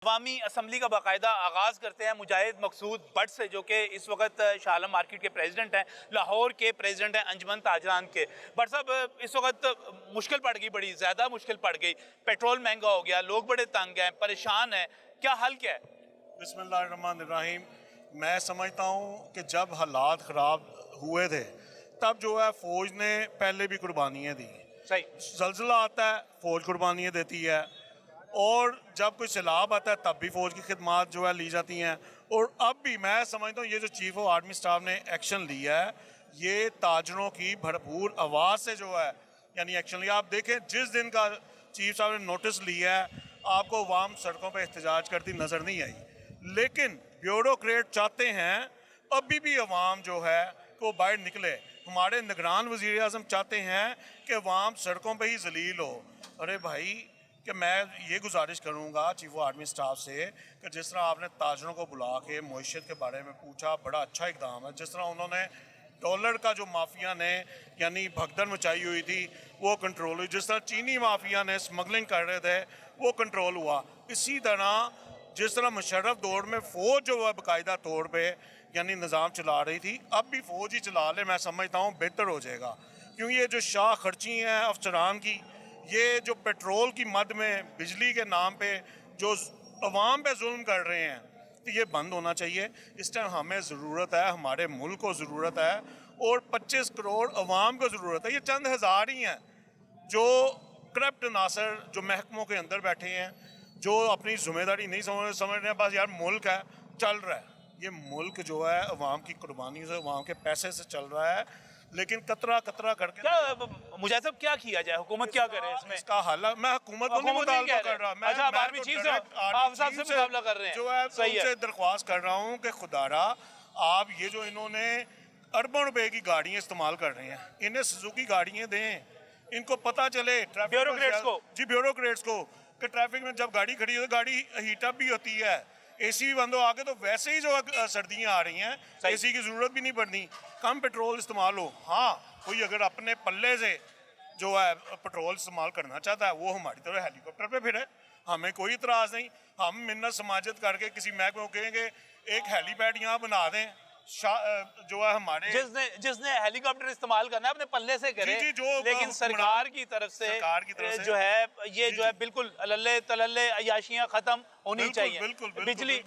अवामी assembly का बाकायदा आगाज़ करते हैं मुजाहिद मकसूद भट्ट से, जो कि इस वक्त शाह आलम मार्केट के प्रेसिडेंट हैं, लाहौर के प्रेसिडेंट हैं अंजुमन ताजरान के। भट्ट साहब, इस वक्त मुश्किल पड़ गई, बड़ी ज़्यादा मुश्किल पड़ गई, पेट्रोल महंगा हो गया, लोग बड़े तंग हैं, परेशान हैं, क्या हल क्या है? बिस्मिल्लाहिर्रहमानिर्रहीम। मैं समझता हूँ कि जब हालात ख़राब हुए थे तब जो है फ़ौज ने पहले भी कुर्बानियाँ दी। सही, ज़ल्ज़ला आता है फ़ौज कुर्बानियाँ देती है, और जब कोई सैलाब आता है तब भी फ़ौज की खिदमात जो है ली जाती हैं। और अब भी मैं समझता हूँ ये जो चीफ़ ऑफ आर्मी स्टाफ ने एक्शन लिया है, ये ताजरों की भरपूर आवाज़ से जो है यानी एक्शन लिया। आप देखें जिस दिन का चीफ साहब ने नोटिस लिया है, आपको अवाम सड़कों पर एहतजाज करती नज़र नहीं आई, लेकिन ब्यूरोक्रेट चाहते हैं अभी भी अवाम जो है को बाहर निकले। हमारे निगरान वज़ीर आज़म चाहते हैं कि अवाम सड़कों पर ही जलील हो। अरे भाई, कि मैं ये गुजारिश करूँगा चीफ ऑफ आर्मी स्टाफ से कि जिस तरह आपने ताजरों को बुला के मईशत के बारे में पूछा, बड़ा अच्छा इकदाम है। जिस तरह उन्होंने डॉलर का जो माफिया ने यानी भगदड़ मचाई हुई थी वो कंट्रोल हुई, जिस तरह चीनी माफिया ने स्मगलिंग कर रहे थे वो कंट्रोल हुआ, इसी तरह जिस तरह मुशर्रफ दौर में फ़ौज जो है बाकायदा तौर पे यानी निज़ाम चला रही थी, अब भी फ़ौज ही चला ले, मैं समझता हूँ बेहतर हो जाएगा। क्योंकि ये जो शाह खर्ची हैं अफसरान की, ये जो पेट्रोल की मद में बिजली के नाम पे जो अवाम पे जुल्म कर रहे हैं, तो ये बंद होना चाहिए। इस टाइम हमें ज़रूरत है, हमारे मुल्क को ज़रूरत है, और 25 करोड़ अवाम को ज़रूरत है। ये चंद हज़ार ही हैं जो करप्ट नासर जो महकमों के अंदर बैठे हैं, जो अपनी जिम्मेदारी नहीं समझ रहे हैं, बस यार मुल्क है चल रहा है। ये मुल्क जो है अवाम की कुर्बानी से, अवाम के पैसे से चल रहा है, लेकिन कतरा कतरा करके क्या मुजाहिद साहब क्या किया जाए, हुकूमत क्या करे इसमें? इसका हल है, मैं हुकूमत को नहीं मुतालबा कर रहा, मैं अच्छा, मैं आर्मी तो चीफ डायरेक्ट आप साहब से मुकाबला कर रहे हैं, जो है सही है। उनसे दरख्वास्त कर रहा हूँ कि खुदारा आप ये जो इन्होंने अरबों रुपए की गाड़ियाँ इस्तेमाल कर रहे हैं, इन्हें सुजुकी गाड़ियाँ दें, इनको पता चले ब्यूरोक्रेट्स को, जी ब्यूरोक्रेट्स को, कि ट्रैफिक में जब गाड़ी खड़ी हो तो गाड़ी हीटअप भी होती है, एसी भी बंद हो, आगे तो वैसे ही जो सर्दियाँ आ रही हैं एसी की ज़रूरत भी नहीं पड़नी, कम पेट्रोल इस्तेमाल हो। हाँ, कोई अगर अपने पल्ले से जो है पेट्रोल इस्तेमाल करना चाहता है वो हमारी तरह हेलीकॉप्टर पे फिरे, हमें कोई इतराज़ नहीं। हम मिन्नत समाजत करके किसी महकमे को कहेंगे एक हेलीपैड यहाँ बना दें, जो है हमारे जिसने हेलीकॉप्टर इस्तेमाल करना है अपने पल्ले से करे, लेकिन सरकार की तरफ से जो है ये जो है बिल्कुल अल्ले तलल्ले अयाशियां खत्म होनी चाहिए।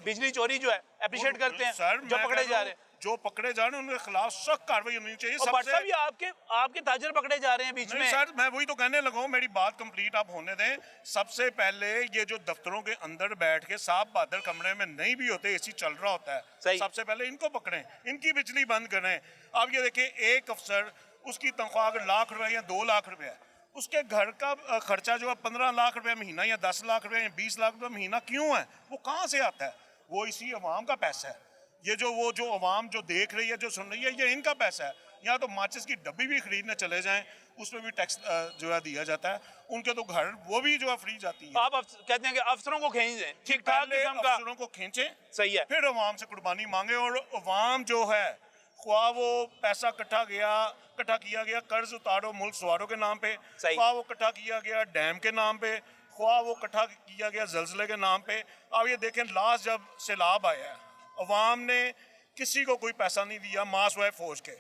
बिजली चोरी जो है अप्रिशिएट करते हैं जो पकड़े जा रहे हैं, जो पकड़े जा रहे हैं उनके खिलाफ सख्त कार्रवाई होनी चाहिए। सबसे आपके ताजर पकड़े जा रहे हैं बीच में। सर मैं वही तो कहने लगा हूँ, मेरी बात कंप्लीट आप होने दें। सबसे पहले ये जो दफ्तरों के अंदर बैठ के साफ बादल कमरे में नहीं भी होते, एसी चल रहा होता है, सबसे पहले इनको पकड़ें, इनकी बिजली बंद करें। अब ये देखिए एक अफसर उसकी तनख्वाह अगर लाख रुपए या 2 लाख रुपए है, उसके घर का खर्चा जो है 15 लाख रुपए महीना या 10 लाख रुपए या 20 लाख रुपए महीना क्यों है? वो कहाँ से आता है? वो इसी अवाम का पैसा है। ये जो अवाम जो देख रही है, जो सुन रही है, ये इनका पैसा है। यहाँ तो माचिस की डब्बी भी खरीदने चले जाएं उसमें भी टैक्स जो है दिया जाता है, उनके तो घर वो भी जो है फ्री जाती है। आप कहते हैं कि अफसरों को खींचें, ठीक ठाक अफसरों को खींचें, सही है, फिर अवाम से कुर्बानी मांगे। और अवाम जो है ख्वाह वो पैसा इकट्ठा किया गया कर्ज उतारो मुल्क सवारों के नाम पे, ख्वाह वो इकट्ठा किया गया डैम के नाम पे, ख्वाह वो इकट्ठा किया गया जल्जले के नाम पे। अब ये देखें लास्ट जब सैलाब आया है, अवाम ने किसी को कोई पैसा नहीं दिया, मास हुआ है फौज के,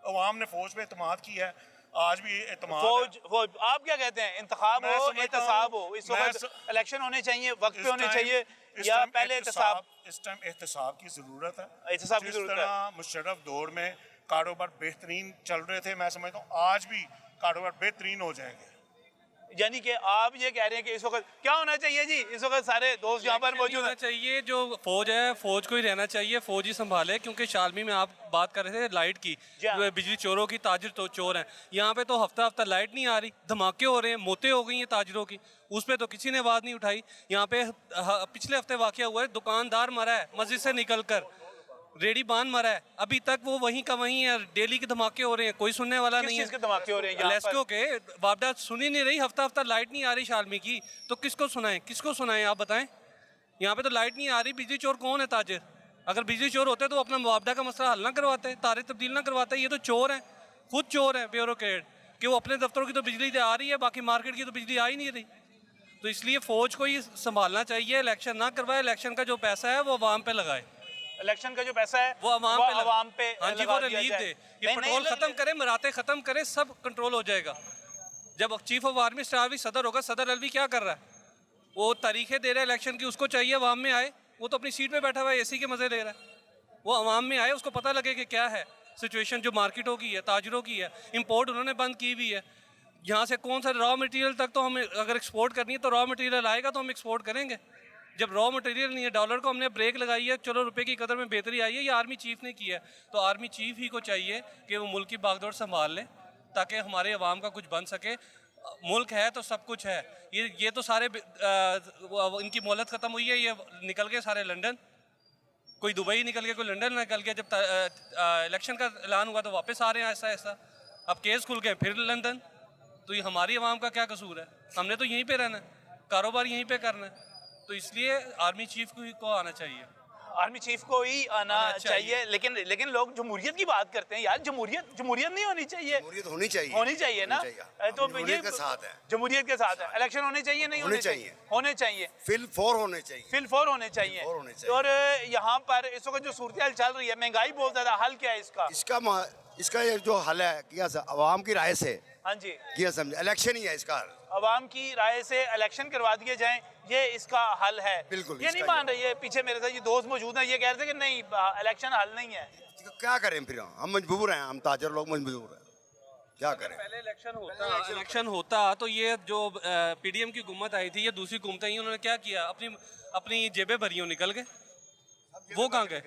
अवाम ने फौज पे एतमाद किया है, आज भी एतमाद फौज। आप क्या कहते हैं, इंतखाब हो एहतसाब हो, इस वक्त इलेक्शन होने चाहिए, वक्त पे होने चाहिए, या पहले एहतसाब? इस टाइम एहतसाब की ज़रूरत है, एहतसाब की ज़रूरत है। मुशर्रफ दौर में कारोबार बेहतरीन चल रहे थे, मैं समझता हूँ आज भी कारोबार बेहतरीन हो जाएंगे। यानी कि आप ये कह रहे हैं कि इस वक्त क्या होना चाहिए जी? इस वक्त सारे दोस्त यहाँ पर मौजूद होना चाहिए, जो फौज है फौज को ही रहना चाहिए, फौज ही संभाले। क्योंकि शालमी में आप बात कर रहे थे लाइट की, बिजली चोरों की, ताजिर तो चोर हैं, यहाँ पे तो हफ्ता हफ्ता लाइट नहीं आ रही, धमाके हो रहे हैं, मौतें हो गई हैं ताजिरों की, उस पर तो किसी ने आवाज़ नहीं उठाई। यहाँ पे पिछले हफ्ते वाक़या हुआ है, दुकानदार मरा है मस्जिद से निकल कर, रेडी बांध मरा है, अभी तक वो वहीं का वहीं है। डेली के धमाके हो रहे हैं, कोई सुनने वाला नहीं है। किस चीज़ के धमाके हो रहे हैं? लेस्को के वापडा सुनी नहीं रही, हफ्ता हफ्ता लाइट नहीं आ रही शालमी की, तो किसको सुनाएं आप बताएं? यहाँ पे तो लाइट नहीं आ रही, बिजली चोर कौन है? ताजिर। अगर बिजली चोर होते तो अपना मुआवजा का मसला हल ना करवाते, तारे तब्दील ना करवाते। ये तो चोर हैं, खुद चोर हैं ब्यूरोक्रेट, कि वो अपने दफ्तरों की तो बिजली आ रही है, बाकी मार्केट की तो बिजली आ ही नहीं रही। तो इसलिए फ़ौज को ही संभालना चाहिए, इलेक्शन ना करवाए, इलेक्शन का जो पैसा है वो आवाम पे लगाए, इलेक्शन का जो पैसा है वो आवाम पे हाँ जी, लगा वो दिया रिलीफ जाए। दे। ये नहीं, पेट्रोल नहीं, ख़त्म करें, मराते ख़त्म करें, सब कंट्रोल हो जाएगा। जब चीफ ऑफ आर्मी स्टाफ भी सदर होगा, सदर अलवी क्या कर रहा है? वो तारीखें दे रहा है इलेक्शन की, उसको चाहिए अवाम में आए, वो तो अपनी सीट पे बैठा हुआ है, एसी के मज़े ले रहा है। वो अवाम में आए, उसको पता लगे कि क्या है सिचुएशन जो मार्केटों की है, ताजरों की है। इंपोर्ट उन्होंने बंद की हुई है, यहाँ से कौन सा रॉ मटेरियल तक तो हम अगर एक्सपोर्ट करनी है तो रॉ मटेरियल आएगा तो हम एक्सपोर्ट करेंगे। जब रॉ मटेरियल नहीं है, डॉलर को हमने ब्रेक लगाई है, चलो रुपए की कदर में बेहतरी आई है, ये आर्मी चीफ ने किया है। तो आर्मी चीफ ही को चाहिए कि वो मुल्क की बागडोर संभाल ले ताकि हमारे अवाम का कुछ बन सके। मुल्क है तो सब कुछ है। ये तो सारे इनकी मोहलत ख़त्म हुई है, ये निकल गए सारे लंदन, कोई दुबई निकल गया, कोई लंदन निकल गया। जब इलेक्शन का ऐलान हुआ तो वापस आ रहे हैं ऐसा ऐसा। अब केस खुल गए फिर लंदन। तो ये हमारी आवाम का क्या कसूर है? हमने तो यहीं पे रहना है, कारोबार यहीं पे करना है। तो इसलिए आर्मी चीफ को आना चाहिए, आर्मी चीफ को ही आना चाहिए। लेकिन लोग जमहूरियत की बात करते हैं यार, जमहूरियत नहीं होनी चाहिए, जमहूरियत होनी चाहिए, होनी चाहिए ना। तो जमहूरियत के साथ है, जमहूरियत के साथ है। इलेक्शन होने चाहिए, नहीं होने चाहिए? होने चाहिए, फिल फोर होने चाहिए, फिल फोर होने चाहिए। और यहाँ पर इस वक्त जो सूरत चल रही है, महंगाई बहुत ज्यादा, हल क्या है इसका? इसका ये जो हल है क्या अवाम की राय से, हाँ जी, किया समझे, इलेक्शन ही है इसका हल। अवाम की राय से इलेक्शन करवा दिए जाएं, ये इसका हल है। बिल्कुल, ये नहीं मान रही है। पीछे मेरे साथ ये दोस्त मौजूद हैं, ये कह रहे थे कि नहीं इलेक्शन हल नहीं है। क्या करें फिर? हम मजबूर हैं, हम ताजर लोग मजबूर हैं, क्या करें? पहले इलेक्शन होता तो ये जो पीडीएम की हुकूमत आई थी, ये दूसरी हुकूमतें ही, उन्होंने क्या किया? अपनी जेबें भरियों निकल गए, वो कहाँ गए?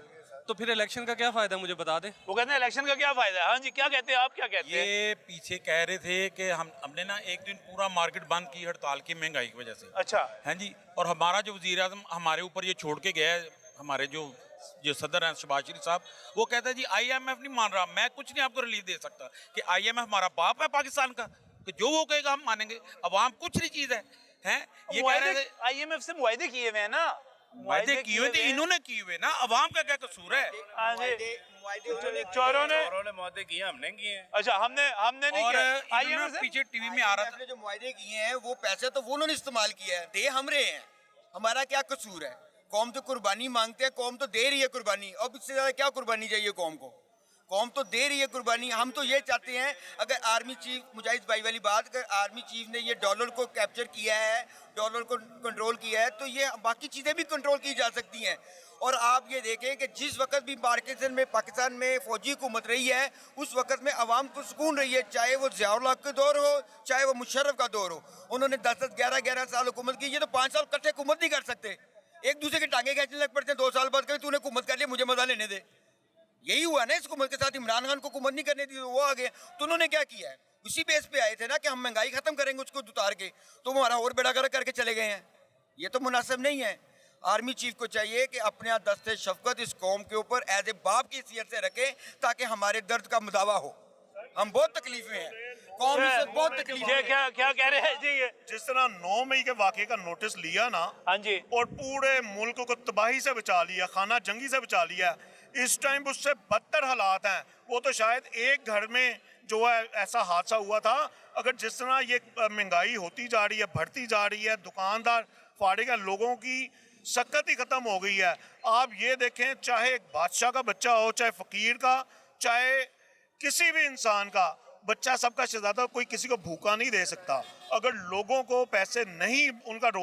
तो फिर इलेक्शन का क्या फायदा, मुझे बता दें। वो कहते हैं इलेक्शन का क्या फायदा है। हाँ जी, क्या कहते हैं आप, क्या कहते हैं? ये पीछे कह रहे थे कि हमने ना एक दिन पूरा मार्केट बंद की हड़ताल की महंगाई की वजह से। अच्छा, हाँ जी। और हमारा जो वज़ीर आज़म हमारे ऊपर ये छोड़ के गया है, हमारे जो सदर हैं शहबाज शरीफ साहब, वो कहते हैं जी IMF नहीं मान रहा, मैं कुछ नहीं आपको रिलीफ दे सकता कि IMF हमारा बाप है पाकिस्तान का, कि जो वो कहेगा हम मानेंगे। अवाम कुछ नहीं चीज़ है, हैं? ये कह रहे थे IMF से मुआहदे किए हुए हैं ना, वायदे किए हुए थे, इन्होंने किए हुए ना, अवाम का क्या कसूर है? चोरों ने मुआहदे किए, हमने किए हैं। अच्छा, हमने नहीं और किया। इन्होंने IMF से पीछे टीवी में आ रहा था, ने जो मुआहदे किए हैं वो पैसे तो वो उन्होंने इस्तेमाल किया है, दे हम रहे हैं, हमारा क्या कसूर है? कौम तो कुर्बानी मांगते हैं, कौम तो दे रही है कुर्बानी, अब इससे ज्यादा क्या कुर्बानी चाहिए कौम को? कौम तो दे रही है कुर्बानी। हम तो ये चाहते हैं, अगर आर्मी चीफ, मुजाहिद भाई वाली बात, अगर आर्मी चीफ ने ये डॉलर को कैप्चर किया है, डॉलर को कंट्रोल किया है, तो ये बाकी चीज़ें भी कंट्रोल की जा सकती हैं। और आप ये देखें कि जिस वक्त भी पाकिस्तान में फौजी हुकूमत रही है, उस वक्त में अवाम को सुकून रही है, चाहे वो ज़ियाउल हक का दौर हो, चाहे वो मुशर्रफ का दौर हो। उन्होंने 10-10, 11-11 साल हुकूमत की, ये तो 5 साल इकट्ठे हुकूमत नहीं कर सकते। एक दूसरे के टांगे खींचने लग पड़ते हैं 2 साल बाद, कभी तूने हुकूमत कर लिया, मुझे मजा लेने दे। यही हुआ ना इस हुकूमत के साथ। इमरान खान को हुकूमत नहीं करने दी, वो आ गए, तो उन्होंने क्या किया है? उसी बेस पे आए थे ना कि हम महंगाई खत्म करेंगे उसको उतार के, तो वो हमारा और बेड़ा गर्क करके चले गए हैं। ये तो मुनासिब नहीं है। आर्मी चीफ को चाहिए कि अपने यहाँ दस्ते शफकत इस कौम के ऊपर एज ए बाप की हैसियत से रखे, ताकि हमारे दर्द का मुदावा हो। हम बहुत तकलीफ में हैं, कौम से बहुत तकलीफ ये है। क्या कह रहे हैं जी? ये जिस तरह 9 मई के वाक़े का नोटिस लिया ना, हाँ जी, और पूरे मुल्क को तबाही से बचा लिया, खाना जंगी से बचा लिया, इस टाइम उससे बदतर हालात हैं। वो तो शायद एक घर में जो है ऐसा हादसा हुआ था। अगर जिस तरह ये महंगाई होती जा रही है, बढ़ती जा रही है, दुकानदार फाड़े गए, लोगों की सकत ही ख़त्म हो गई है। आप ये देखें, चाहे एक बादशाह का बच्चा हो, चाहे फ़कीर का, चाहे किसी भी इंसान का बच्चा, सबका शहजादा, कोई किसी को भूखा नहीं दे सकता। अगर लोगों को पैसे नहीं, उनका रोज